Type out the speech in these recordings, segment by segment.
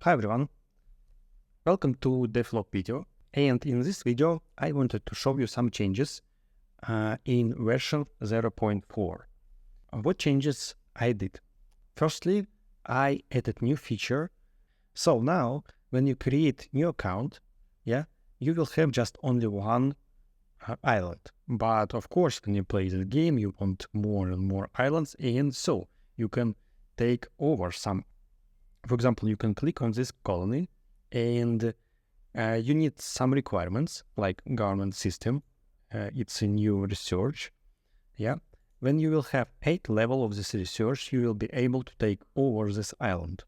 Hi everyone, welcome to DevLog video, and in this video I wanted to show you some changes in version 0.4. What changes I did? Firstly, I added new feature. So now when you create new account, you will have just only one island. But of course, when you play the game, you want more and more islands, and so you can take over some. For example, you can click on this colony and you need some requirements like government system. It's a new research. When you will have 8 level of this research, you will be able to take over this island.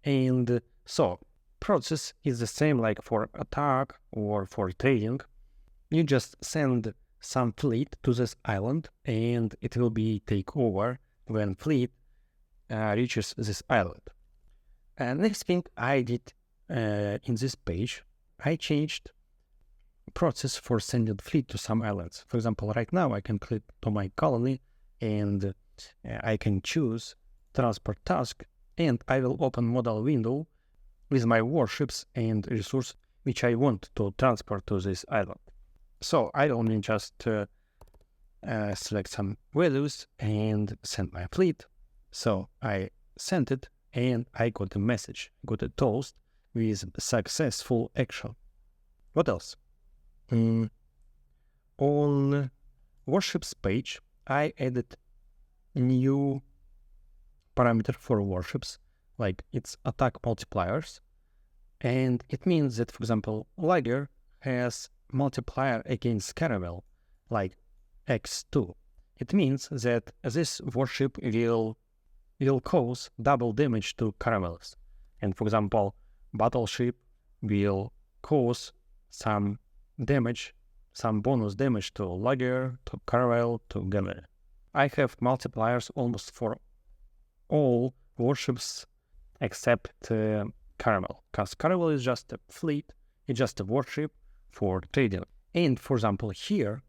And so process is the same like for attack or for trading. You just send some fleet to this island and it will be take over when fleet reaches this island. Next thing I did in this page, I changed process for sending fleet to some islands. For example, right now I can click to my colony and I can choose transport task, and I will open modal window with my warships and resource which I want to transport to this island. So I only just select some values and send my fleet. So I sent it and I got a message, got a toast with successful action. What else? On warships page, I added a new parameter for warships, like its attack multipliers. And it means that, for example, Lager has multiplier against Caravel, like x2. It means that this warship will cause double damage to caravels. And for example, battleship will cause some damage, some bonus damage to Lager, to Caravel, to Galley. I have multipliers almost for all warships except Caravel, because Caravel is just a fleet, it's just a warship for trading. And for example, here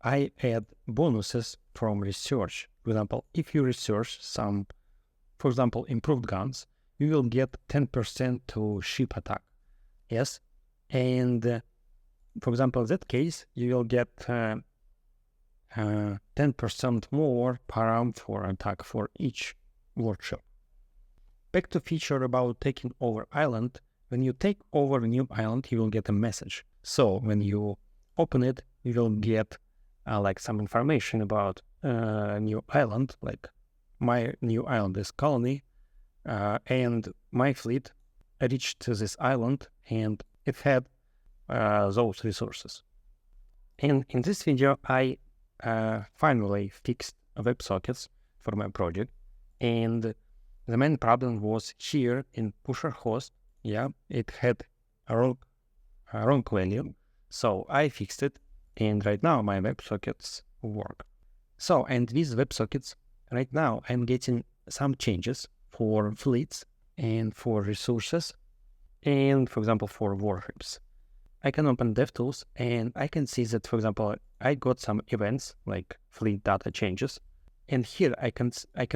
I add bonuses from research. For example, if you research some, for example, improved guns, you will get 10% to ship attack. Yes. And for example, in that case, you will get 10% more per arm for attack for each workshop. Back to feature about taking over island. When you take over a new island, you will get a message. So when you open it, you will get like some information about a new island, like my new island is colony, and my fleet reached this island and it had those resources. And in this video, I finally fixed WebSockets for my project. And the main problem was here in pusher host. It had a wrong value. So I fixed it. And right now my WebSockets work. So, and with WebSockets, right now I'm getting some changes for fleets and for resources and, for example, for warships. I can open DevTools and I can see that, for example, I got some events like fleet data changes. And here I can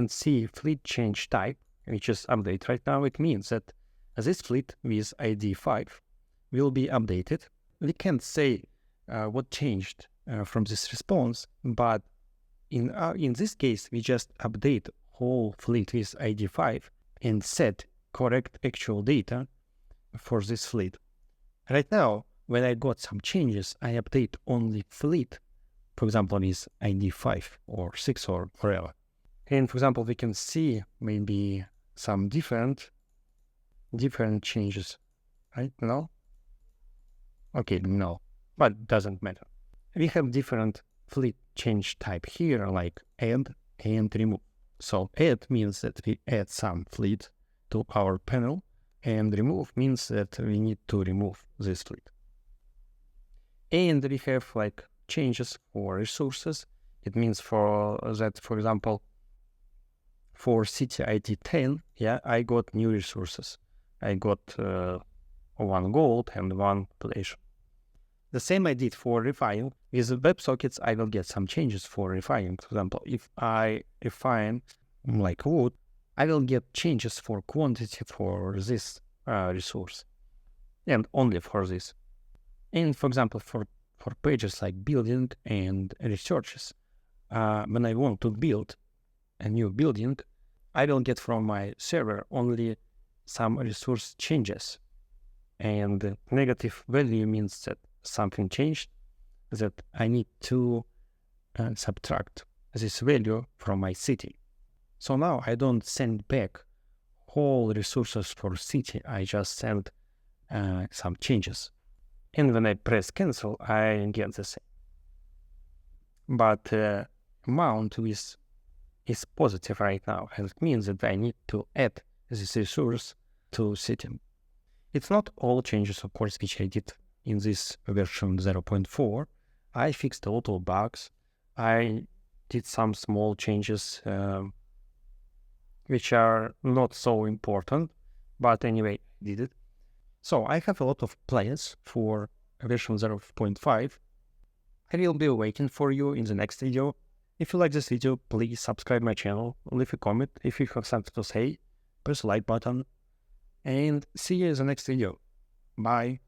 see fleet change type, which is update right now. It means that this fleet with ID 5 will be updated. We can't say what changed from this response, but in this case, we just update whole fleet with ID 5 and set correct actual data for this fleet. Right now, when I got some changes, I update only fleet, for example, with ID 5 or 6 or whatever. And for example, we can see maybe some different changes, right? No? Okay, no, but doesn't matter. We have different fleet change type here, like add and remove. So add means that we add some fleet to our panel, and remove means that we need to remove this fleet. And we have like changes for resources. It means for that, for example, for city ID 10, I got new resources. I got 1 gold and 1 population. The same I did for refining. With WebSockets, I will get some changes for refining. For example, if I refine like wood, I will get changes for quantity for this resource, and only for this. And for example, for pages like building and researches, when I want to build a new building, I will get from my server only some resource changes. And negative value means that something changed, that I need to subtract this value from my city. So now I don't send back whole resources for city, I just send some changes. And when I press cancel, I get the same. But amount is positive right now, and it means that I need to add this resource to city. It's not all changes, of course, which I did in this version 0.4. I fixed a lot of bugs. I did some small changes which are not so important, but anyway, I did it. So I have a lot of plans for version 0.5. I will be waiting for you in the next video. If you like this video, please subscribe my channel, leave a comment. If you have something to say, press the like button, and see you in the next video. Bye.